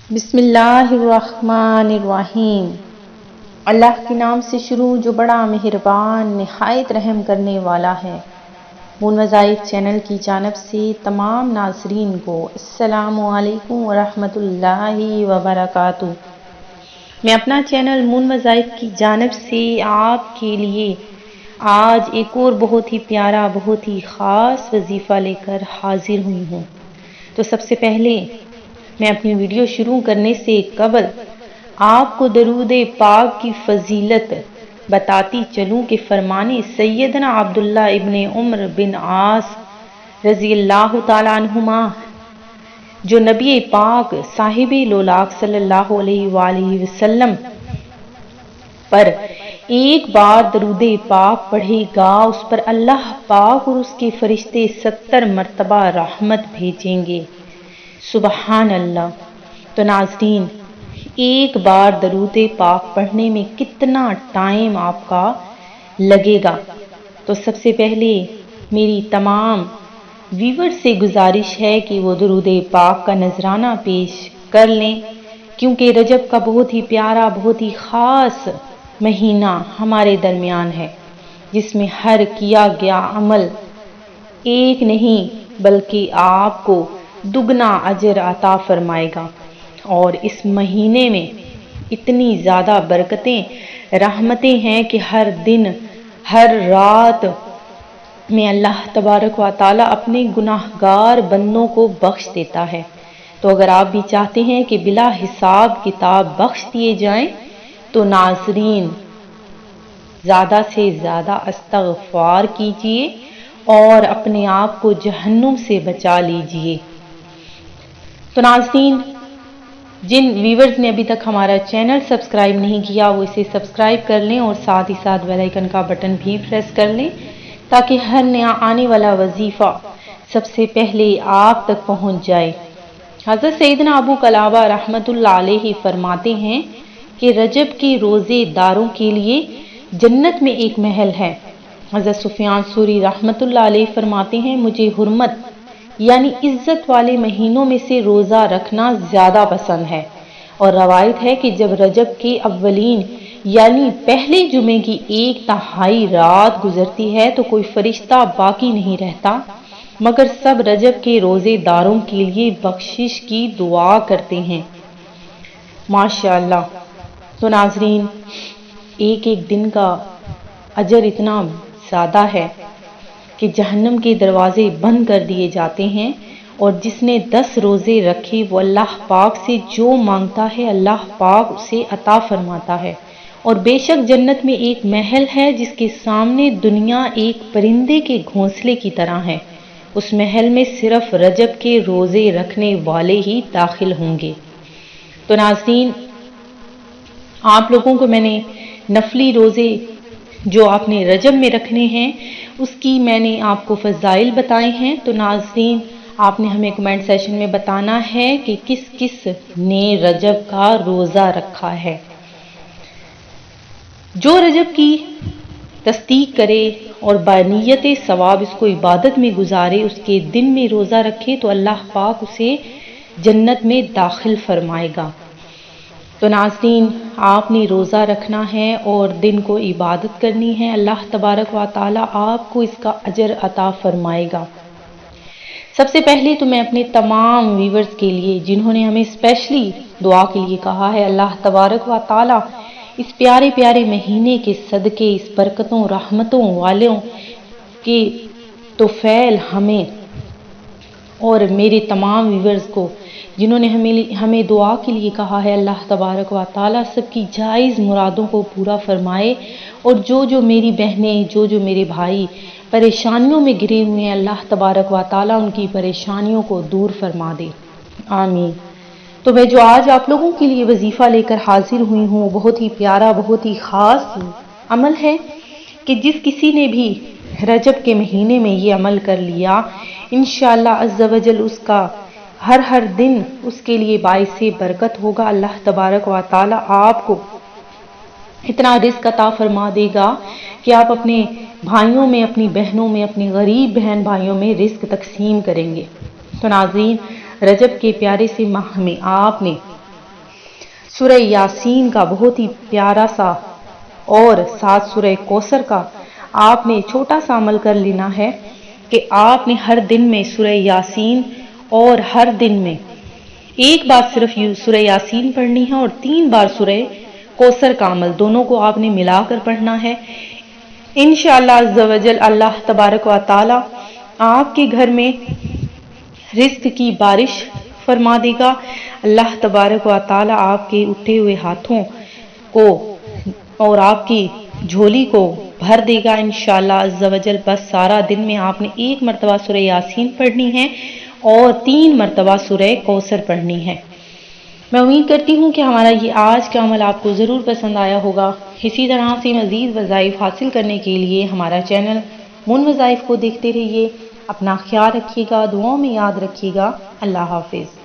بسم اللہ الرحمن الرحیم۔ اللہ کے نام سے شروع جو بڑا مہربان نہایت رحم کرنے والا ہے۔ مون وظائف چینل کی جانب سے تمام ناظرین کو السلام علیکم ورحمۃ اللہ وبرکاتہ۔ میں اپنا چینل مون وظائف کی جانب سے آپ کے لیے آج ایک اور بہت ہی پیارا بہت ہی خاص وظیفہ لے کر حاضر ہوئی ہوں۔ تو سب سے پہلے میں اپنی ویڈیو شروع کرنے سے قبل آپ کو درود پاک کی فضیلت بتاتی چلوں کہ فرمانے سیدنا عبداللہ ابن عمر بن عاص رضی اللہ تعالیٰ عنہما جو نبی پاک صاحب لولاک صلی اللہ علیہ وآلہ وسلم پر ایک بار درود پاک پڑھے گا اس پر اللہ پاک اور اس کے فرشتے 70 مرتبہ رحمت بھیجیں گے۔ سبحان اللہ۔ تو ناظرین، ایک بار درود پاک پڑھنے میں کتنا ٹائم آپ کا لگے گا؟ تو سب سے پہلے میری تمام ویور سے گزارش ہے کہ وہ درود پاک کا نذرانہ پیش کر لیں، کیونکہ رجب کا بہت ہی پیارا بہت ہی خاص مہینہ ہمارے درمیان ہے، جس میں ہر کیا گیا عمل ایک نہیں بلکہ آپ کو دگنا اجر عطا فرمائے گا۔ اور اس مہینے میں اتنی زیادہ برکتیں رحمتیں ہیں کہ ہر دن ہر رات میں اللہ تبارک و تعالیٰ اپنے گناہگار بندوں کو بخش دیتا ہے۔ تو اگر آپ بھی چاہتے ہیں کہ بلا حساب کتاب بخش دیے جائیں تو ناظرین زیادہ سے زیادہ استغفار کیجئے اور اپنے آپ کو جہنم سے بچا لیجئے۔ تو ناظرین، جن ویورز نے ابھی تک ہمارا چینل سبسکرائب نہیں کیا وہ اسے سبسکرائب کر لیں اور ساتھ ہی ساتھ بیل آئیکن کا بٹن بھی پریس کر لیں تاکہ ہر نیا آنے والا وظیفہ سب سے پہلے آپ تک پہنچ جائے۔ حضرت سیدنا ابو قلابہ رحمۃ اللہ علیہ فرماتے ہیں کہ رجب کے روزے داروں کے لیے جنت میں ایک محل ہے۔ حضرت سفیان ثوری رحمۃ اللہ علیہ فرماتے ہیں مجھے حرمت یعنی عزت والے مہینوں میں سے روزہ رکھنا زیادہ پسند ہے، اور روایت ہے کہ جب رجب کے اولین یعنی پہلے جمعے کی 1/3 رات گزرتی ہے تو کوئی فرشتہ باقی نہیں رہتا مگر سب رجب کے روزے داروں کے لیے بخشش کی دعا کرتے ہیں۔ ماشاءاللہ۔ تو ناظرین، ایک ایک دن کا اجر اتنا زیادہ ہے کہ جہنم کے دروازے بند کر دیے جاتے ہیں، اور جس نے 10 روزے رکھے وہ اللہ پاک سے جو مانگتا ہے اللہ پاک اسے عطا فرماتا ہے۔ اور بے شک جنت میں ایک محل ہے جس کے سامنے دنیا ایک پرندے کے گھونسلے کی طرح ہے، اس محل میں صرف رجب کے روزے رکھنے والے ہی داخل ہوں گے۔ تو ناظرین، آپ لوگوں کو میں نے نفلی روزے جو آپ نے رجب میں رکھنے ہیں اس کی میں نے آپ کو فضائل بتائے ہیں۔ تو ناظرین، آپ نے ہمیں کمنٹ سیشن میں بتانا ہے کہ کس کس نے رجب کا روزہ رکھا ہے۔ جو رجب کی تصدیق کرے اور بنیت ثواب اس کو عبادت میں گزارے، اس کے دن میں روزہ رکھے تو اللہ پاک اسے جنت میں داخل فرمائے گا۔ تو ناظرین، آپ نے روزہ رکھنا ہے اور دن کو عبادت کرنی ہے، اللہ تبارک و تعالیٰ آپ کو اس کا اجر عطا فرمائے گا۔ سب سے پہلے تو میں اپنے تمام ویورز کے لیے جنہوں نے ہمیں اسپیشلی دعا کے لیے کہا ہے، اللہ تبارک و تعالیٰ اس پیارے پیارے مہینے کے صدقے اس برکتوں رحمتوں والوں کے توفیل ہمیں اور میرے تمام ویورز کو جنہوں نے ہمیں دعا کے لیے کہا ہے، اللہ تبارک و تعالیٰ سب کی جائز مرادوں کو پورا فرمائے، اور جو میری بہنیں جو میرے بھائی پریشانیوں میں گرے ہوئے ہیں اللہ تبارک و تعالیٰ ان کی پریشانیوں کو دور فرما دے، آمین۔ تو میں جو آج آپ لوگوں کے لیے وظیفہ لے کر حاضر ہوئی ہوں بہت ہی پیارا بہت ہی خاص عمل ہے کہ جس کسی نے بھی رجب کے مہینے میں یہ عمل کر لیا انشاءاللہ عز و جل اس کا ہر دن اس کے لیے باعث برکت ہوگا۔ اللہ تبارک و تعالیٰ آپ کو اتنا رزق عطا فرما دے گا کہ آپ اپنے بھائیوں میں اپنی بہنوں میں اپنے غریب بہن بھائیوں میں رزق تقسیم کریں گے۔ تو ناظرین، رجب کے پیارے سے ماہ میں آپ نے سورہ یاسین کا بہت ہی پیارا سا اور ساتھ سورہ کوثر کا آپ نے چھوٹا سا عمل کر لینا ہے کہ آپ نے ہر دن میں سورہ یاسین اور ہر دن میں ایک بار صرف سورہ یاسین پڑھنی ہے اور 3 بار سورہ کوثر کا عمل دونوں کو آپ نے ملا کر پڑھنا ہے۔ انشاءاللہ عز و جل اللہ تبارک و تعالی آپ کے گھر میں رزق کی بارش فرما دے گا۔ اللہ تبارک و تعالی آپ کے اٹھے ہوئے ہاتھوں کو اور آپ کی جھولی کو بھر دے گا انشاءاللہ عز و جل۔ بس سارا دن میں آپ نے 1 مرتبہ سورہ یاسین پڑھنی ہے اور 3 مرتبہ سورہ کوثر پڑھنی ہے۔ میں امید کرتی ہوں کہ ہمارا یہ آج کا عمل آپ کو ضرور پسند آیا ہوگا۔ اسی طرح سے مزید وظائف حاصل کرنے کے لیے ہمارا چینل مون وظائف کو دیکھتے رہیے۔ اپنا خیال رکھیے گا، دعاؤں میں یاد رکھیے گا۔ اللہ حافظ۔